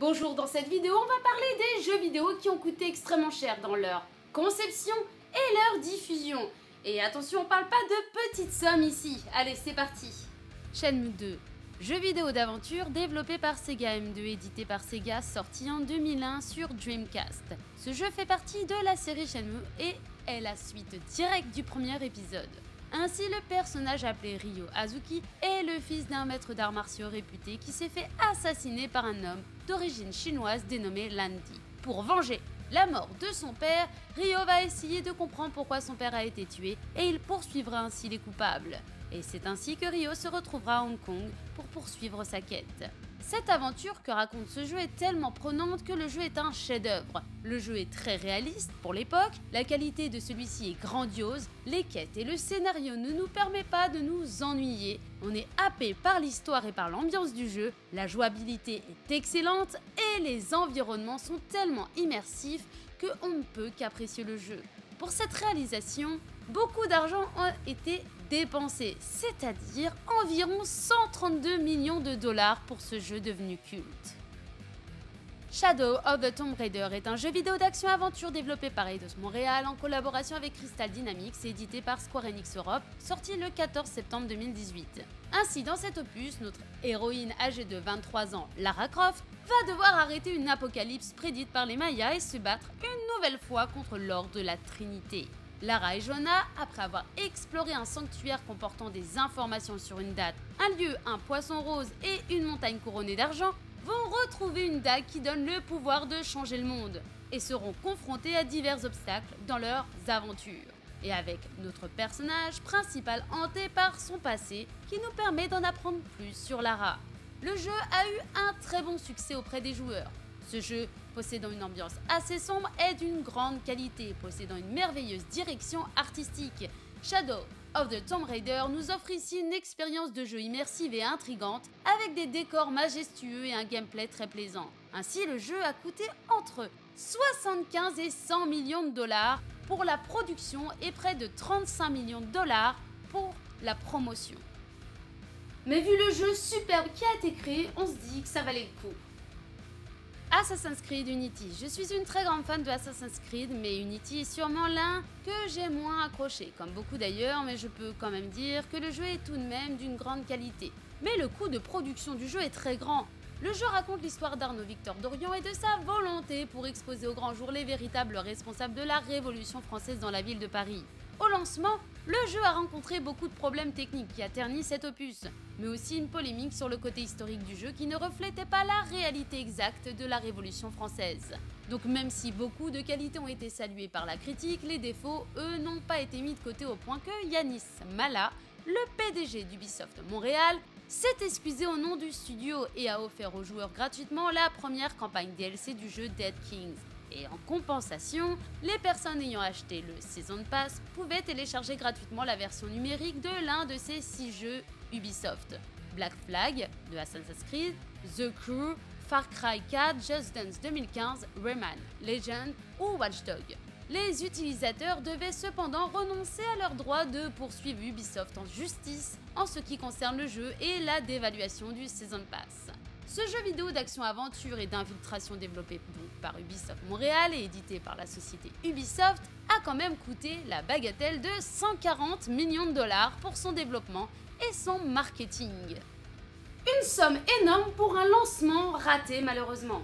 Bonjour, dans cette vidéo, on va parler des jeux vidéo qui ont coûté extrêmement cher dans leur conception et leur diffusion. Et attention, on parle pas de petites sommes ici. Allez, c'est parti. Shenmue 2, jeu vidéo d'aventure développé par Sega M2, édité par Sega, sorti en 2001 sur Dreamcast. Ce jeu fait partie de la série Shenmue et est la suite directe du premier épisode. Ainsi, le personnage appelé Ryo Hazuki est le fils d'un maître d'arts martiaux réputé qui s'est fait assassiner par un homme d'origine chinoise dénommé Landy. Pour venger la mort de son père, Ryo va essayer de comprendre pourquoi son père a été tué et il poursuivra ainsi les coupables. Et c'est ainsi que Ryo se retrouvera à Hong Kong pour poursuivre sa quête. Cette aventure que raconte ce jeu est tellement prenante que le jeu est un chef-d'œuvre. Le jeu est très réaliste pour l'époque, la qualité de celui-ci est grandiose, les quêtes et le scénario ne nous permettent pas de nous ennuyer. On est happé par l'histoire et par l'ambiance du jeu, la jouabilité est excellente et les environnements sont tellement immersifs qu'on ne peut qu'apprécier le jeu. Pour cette réalisation, beaucoup d'argent a été dépensé, c'est-à-dire environ 132 millions de dollars pour ce jeu devenu culte. Shadow of the Tomb Raider est un jeu vidéo d'action-aventure développé par Eidos Montréal en collaboration avec Crystal Dynamics et édité par Square Enix Europe, sorti le 14 septembre 2018. Ainsi, dans cet opus, notre héroïne âgée de 23 ans, Lara Croft, va devoir arrêter une apocalypse prédite par les Mayas et se battre une nouvelle fois contre l'ordre de la Trinité. Lara et Joanna, après avoir exploré un sanctuaire comportant des informations sur une date, un lieu, un poisson rose et une montagne couronnée d'argent, vont retrouver une dague qui donne le pouvoir de changer le monde et seront confrontés à divers obstacles dans leurs aventures. Et avec notre personnage principal hanté par son passé qui nous permet d'en apprendre plus sur Lara. Le jeu a eu un très bon succès auprès des joueurs. Ce jeu, possédant une ambiance assez sombre, est d'une grande qualité, possédant une merveilleuse direction artistique. Shadow of the Tomb Raider nous offre ici une expérience de jeu immersive et intrigante, avec des décors majestueux et un gameplay très plaisant. Ainsi, le jeu a coûté entre 75 et 100 millions de dollars pour la production et près de 35 millions de dollars pour la promotion. Mais vu le jeu superbe qui a été créé, on se dit que ça valait le coup. Assassin's Creed Unity. Je suis une très grande fan de Assassin's Creed, mais Unity est sûrement l'un que j'ai moins accroché, comme beaucoup d'ailleurs, mais je peux quand même dire que le jeu est tout de même d'une grande qualité. Mais le coût de production du jeu est très grand. Le jeu raconte l'histoire d'Arnaud Victor Dorion et de sa volonté pour exposer au grand jour les véritables responsables de la Révolution française dans la ville de Paris. Au lancement, le jeu a rencontré beaucoup de problèmes techniques qui a terni cet opus, mais aussi une polémique sur le côté historique du jeu qui ne reflétait pas la réalité exacte de la Révolution française. Donc même si beaucoup de qualités ont été saluées par la critique, les défauts, eux, n'ont pas été mis de côté au point que Yanis Mala, le PDG d'Ubisoft Montréal, s'est excusé au nom du studio et a offert aux joueurs gratuitement la première campagne DLC du jeu Dead Kings. Et en compensation, les personnes ayant acheté le Season Pass pouvaient télécharger gratuitement la version numérique de l'un de ces 6 jeux Ubisoft. Black Flag de Assassin's Creed, The Crew, Far Cry 4, Just Dance 2015, Rayman Legend ou Watch Dogs. Les utilisateurs devaient cependant renoncer à leur droit de poursuivre Ubisoft en justice en ce qui concerne le jeu et la dévaluation du Season Pass. Ce jeu vidéo d'action-aventure et d'infiltration développé donc par Ubisoft Montréal et édité par la société Ubisoft a quand même coûté la bagatelle de 140 millions de dollars pour son développement et son marketing. Une somme énorme pour un lancement raté malheureusement.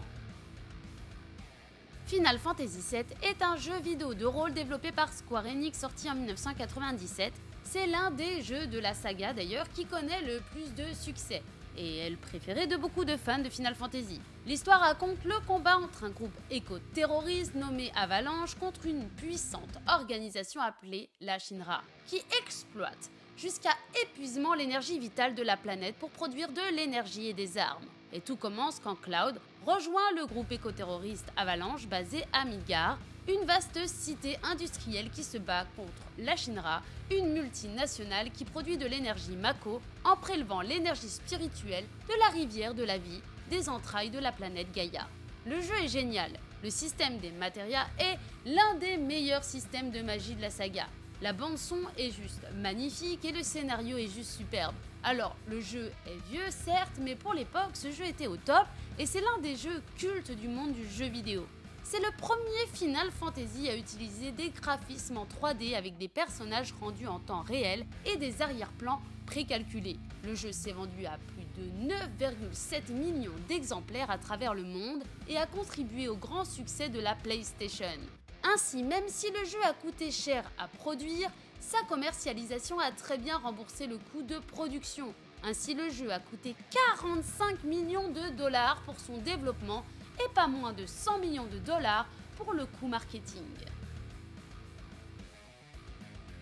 Final Fantasy VII est un jeu vidéo de rôle développé par Square Enix sorti en 1997. C'est l'un des jeux de la saga d'ailleurs qui connaît le plus de succès et est le préféré de beaucoup de fans de Final Fantasy. L'histoire raconte le combat entre un groupe éco-terroriste nommé Avalanche contre une puissante organisation appelée la Shinra, qui exploite jusqu'à épuisement l'énergie vitale de la planète pour produire de l'énergie et des armes. Et tout commence quand Cloud rejoint le groupe éco-terroriste Avalanche basé à Midgar, une vaste cité industrielle qui se bat contre la Shinra, une multinationale qui produit de l'énergie Mako en prélevant l'énergie spirituelle de la rivière de la vie des entrailles de la planète Gaïa. Le jeu est génial, le système des Materia est l'un des meilleurs systèmes de magie de la saga. La bande son est juste magnifique et le scénario est juste superbe. Alors, le jeu est vieux certes, mais pour l'époque, ce jeu était au top et c'est l'un des jeux cultes du monde du jeu vidéo. C'est le premier Final Fantasy à utiliser des graphismes en 3D avec des personnages rendus en temps réel et des arrière-plans précalculés. Le jeu s'est vendu à plus de 9,7 millions d'exemplaires à travers le monde et a contribué au grand succès de la PlayStation. Ainsi, même si le jeu a coûté cher à produire, sa commercialisation a très bien remboursé le coût de production. Ainsi, le jeu a coûté 45 millions de dollars pour son développement et pas moins de 100 millions de dollars pour le coût marketing.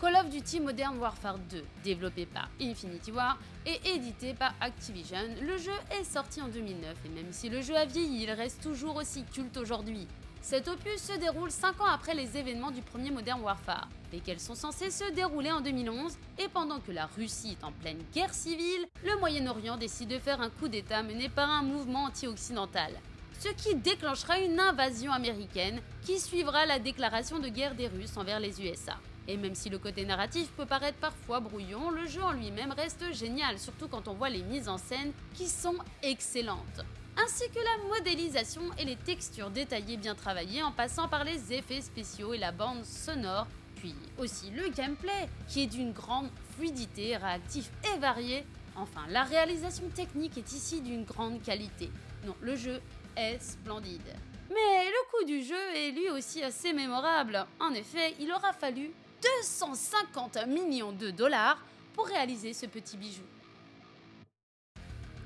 Call of Duty Modern Warfare 2, développé par Infinity Ward et édité par Activision, le jeu est sorti en 2009 et même si le jeu a vieilli, il reste toujours aussi culte aujourd'hui. Cet opus se déroule 5 ans après les événements du premier Modern Warfare, lesquels sont censés se dérouler en 2011, et pendant que la Russie est en pleine guerre civile, le Moyen-Orient décide de faire un coup d'État mené par un mouvement anti-occidental, ce qui déclenchera une invasion américaine qui suivra la déclaration de guerre des Russes envers les USA. Et même si le côté narratif peut paraître parfois brouillon, le jeu en lui-même reste génial, surtout quand on voit les mises en scène qui sont excellentes, ainsi que la modélisation et les textures détaillées bien travaillées en passant par les effets spéciaux et la bande sonore, puis aussi le gameplay qui est d'une grande fluidité, réactif et varié. Enfin, la réalisation technique est ici d'une grande qualité. Non, le jeu est splendide. Mais le coût du jeu est lui aussi assez mémorable. En effet, il aura fallu 250 millions de dollars pour réaliser ce petit bijou.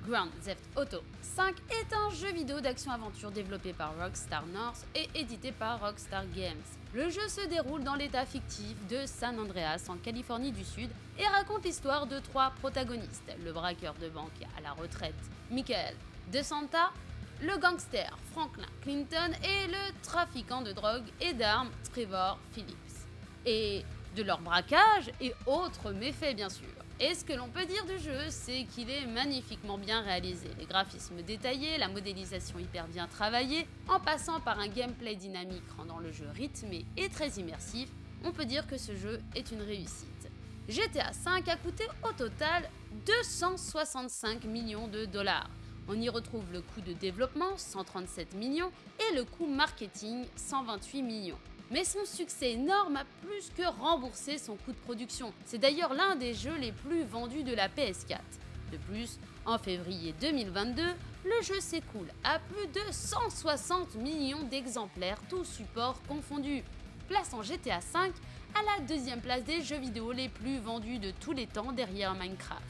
Grand Theft Auto 5 est un jeu vidéo d'action-aventure développé par Rockstar North et édité par Rockstar Games. Le jeu se déroule dans l'état fictif de San Andreas en Californie du Sud et raconte l'histoire de 3 protagonistes, le braqueur de banque à la retraite Michael DeSanta, le gangster Franklin Clinton et le trafiquant de drogue et d'armes Trevor Phillips. Et de leur braquage et autres méfaits bien sûr. Et ce que l'on peut dire du jeu, c'est qu'il est magnifiquement bien réalisé. Les graphismes détaillés, la modélisation hyper bien travaillée, en passant par un gameplay dynamique rendant le jeu rythmé et très immersif, on peut dire que ce jeu est une réussite. GTA V a coûté au total 265 millions de dollars. On y retrouve le coût de développement, 137 millions, et le coût marketing, 128 millions. Mais son succès énorme a plus que remboursé son coût de production. C'est d'ailleurs l'un des jeux les plus vendus de la PS4. De plus, en février 2022, le jeu s'écoule à plus de 160 millions d'exemplaires, tous supports confondus, plaçant GTA V à la deuxième place des jeux vidéo les plus vendus de tous les temps derrière Minecraft.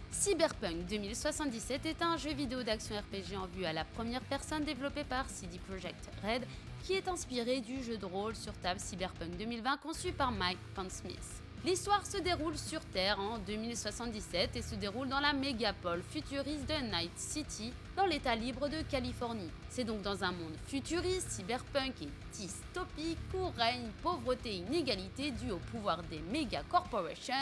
Cyberpunk 2077 est un jeu vidéo d'action RPG en vue à la première personne développé par CD Projekt Red qui est inspiré du jeu de rôle sur table Cyberpunk 2020 conçu par Mike Pondsmith. L'histoire se déroule sur Terre en 2077 et se déroule dans la mégapole futuriste de Night City, dans l'état libre de Californie. C'est donc dans un monde futuriste, cyberpunk et dystopique où règne pauvreté et inégalité due au pouvoir des méga corporations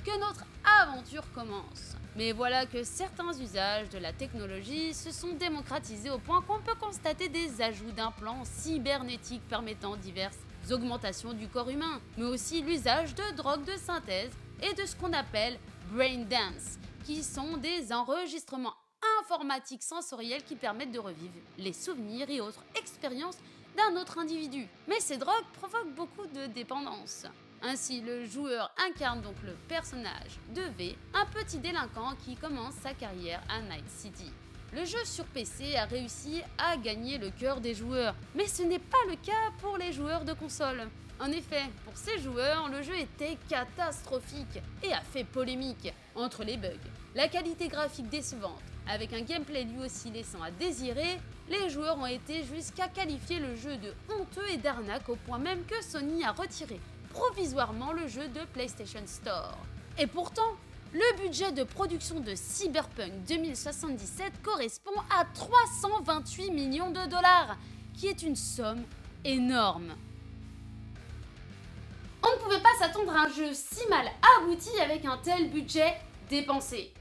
que notre aventure commence. Mais voilà que certains usages de la technologie se sont démocratisés au point qu'on peut constater des ajouts d'implants cybernétiques permettant diverses augmentations du corps humain, mais aussi l'usage de drogues de synthèse et de ce qu'on appelle brain dance, qui sont des enregistrements informatiques sensoriels qui permettent de revivre les souvenirs et autres expériences d'un autre individu. Mais ces drogues provoquent beaucoup de dépendance. Ainsi, le joueur incarne donc le personnage de V, un petit délinquant qui commence sa carrière à Night City. Le jeu sur PC a réussi à gagner le cœur des joueurs, mais ce n'est pas le cas pour les joueurs de console. En effet, pour ces joueurs, le jeu était catastrophique et a fait polémique entre les bugs, la qualité graphique décevante, avec un gameplay lui aussi laissant à désirer. Les joueurs ont été jusqu'à qualifier le jeu de honteux et d'arnaque au point même que Sony a retiré provisoirement le jeu de PlayStation Store. Et pourtant, le budget de production de Cyberpunk 2077 correspond à 328 millions de dollars, qui est une somme énorme. On ne pouvait pas s'attendre à un jeu si mal abouti avec un tel budget dépensé.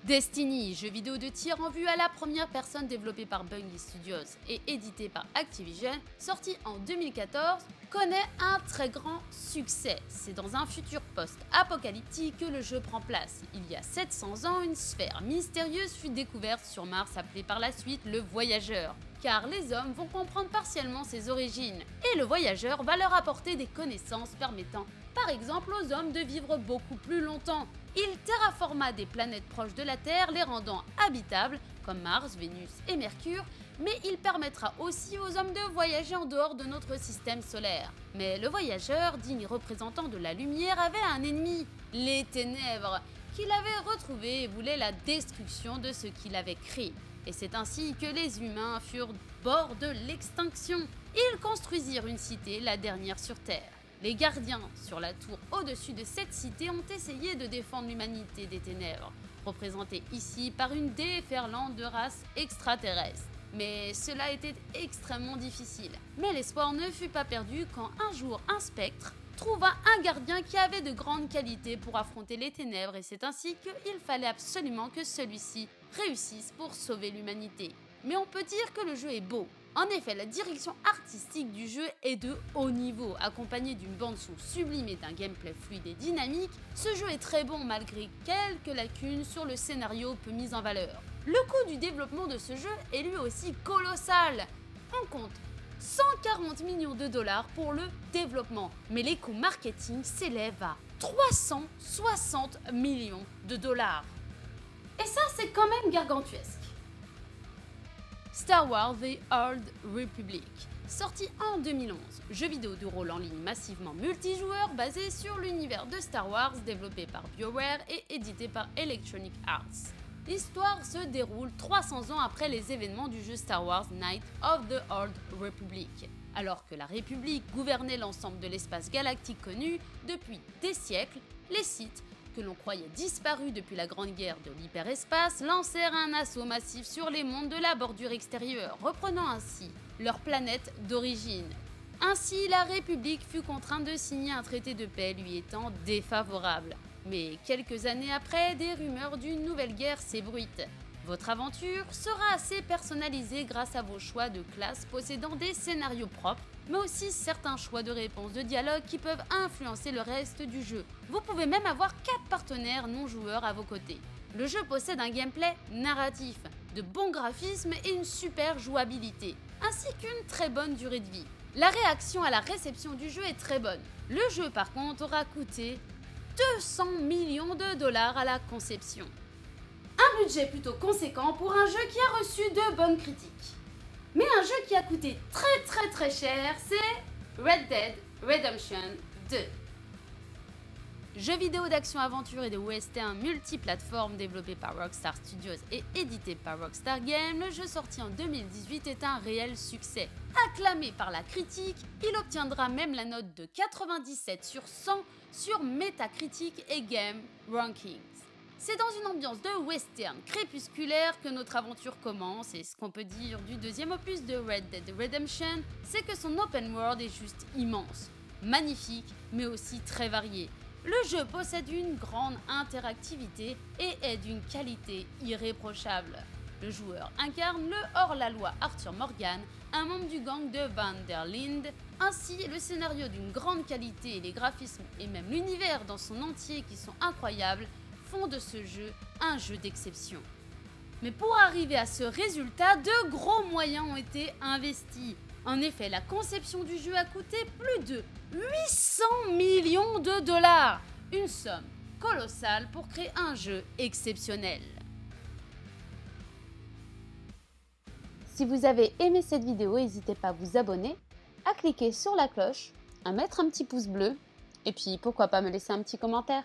Destiny, jeu vidéo de tir en vue à la première personne développé par Bungie Studios et édité par Activision, sorti en 2014, connaît un très grand succès. C'est dans un futur post-apocalyptique que le jeu prend place. Il y a 700 ans, une sphère mystérieuse fut découverte sur Mars appelée par la suite le Voyageur, car les hommes vont comprendre partiellement ses origines, et le Voyageur va leur apporter des connaissances permettant, par exemple, aux hommes de vivre beaucoup plus longtemps. Il terraforma des planètes proches de la Terre, les rendant habitables, comme Mars, Vénus et Mercure, mais il permettra aussi aux hommes de voyager en dehors de notre système solaire. Mais le Voyageur, digne représentant de la lumière, avait un ennemi, les ténèbres, qu'il avait retrouvé et voulait la destruction de ce qu'il avait créé. Et c'est ainsi que les humains furent bord de l'extinction. Ils construisirent une cité, la dernière sur Terre. Les gardiens sur la tour au-dessus de cette cité ont essayé de défendre l'humanité des ténèbres, représentée ici par une déferlante de races extraterrestres. Mais cela était extrêmement difficile. Mais l'espoir ne fut pas perdu quand un jour un spectre trouva un gardien qui avait de grandes qualités pour affronter les ténèbres, et c'est ainsi qu'il fallait absolument que celui-ci réussisse pour sauver l'humanité. Mais on peut dire que le jeu est beau. En effet, la direction artistique du jeu est de haut niveau, accompagnée d'une bande-son sublime et d'un gameplay fluide et dynamique. Ce jeu est très bon malgré quelques lacunes sur le scénario peu mis en valeur. Le coût du développement de ce jeu est lui aussi colossal. On compte 140 millions de dollars pour le développement, mais les coûts marketing s'élèvent à 360 millions de dollars. Et ça, c'est quand même gargantuesque. Star Wars The Old Republic, sorti en 2011, jeu vidéo de rôle en ligne massivement multijoueur basé sur l'univers de Star Wars développé par BioWare et édité par Electronic Arts. L'histoire se déroule 300 ans après les événements du jeu Star Wars Knights of the Old Republic, alors que la République gouvernait l'ensemble de l'espace galactique connu depuis des siècles. Les Sith, que l'on croyait disparus depuis la Grande Guerre de l'hyperespace, lancèrent un assaut massif sur les mondes de la bordure extérieure, reprenant ainsi leur planète d'origine. Ainsi, la République fut contrainte de signer un traité de paix lui étant défavorable. Mais quelques années après, des rumeurs d'une nouvelle guerre s'ébruitent. Votre aventure sera assez personnalisée grâce à vos choix de classes possédant des scénarios propres, mais aussi certains choix de réponses de dialogue qui peuvent influencer le reste du jeu. Vous pouvez même avoir 4 partenaires non joueurs à vos côtés. Le jeu possède un gameplay narratif, de bons graphismes et une super jouabilité, ainsi qu'une très bonne durée de vie. La réaction à la réception du jeu est très bonne. Le jeu par contre aura coûté 200 millions de dollars à la conception. Un budget plutôt conséquent pour un jeu qui a reçu de bonnes critiques. Mais un jeu qui a coûté très cher, c'est Red Dead Redemption 2. Jeu vidéo d'action-aventure et de western multiplateforme développé par Rockstar Studios et édité par Rockstar Games, le jeu sorti en 2018 est un réel succès. Acclamé par la critique, il obtiendra même la note de 97 sur 100 sur Metacritic et Game Rankings. C'est dans une ambiance de western crépusculaire que notre aventure commence, et ce qu'on peut dire du deuxième opus de Red Dead Redemption, c'est que son open world est juste immense, magnifique mais aussi très varié. Le jeu possède une grande interactivité et est d'une qualité irréprochable. Le joueur incarne le hors-la-loi Arthur Morgan, un membre du gang de Van der Linde. Ainsi, le scénario d'une grande qualité et les graphismes et même l'univers dans son entier qui sont incroyables font de ce jeu un jeu d'exception. Mais pour arriver à ce résultat, de gros moyens ont été investis. En effet, la conception du jeu a coûté plus de 800 millions de dollars, une somme colossale pour créer un jeu exceptionnel. Si vous avez aimé cette vidéo, n'hésitez pas à vous abonner, à cliquer sur la cloche, à mettre un petit pouce bleu, et puis pourquoi pas me laisser un petit commentaire.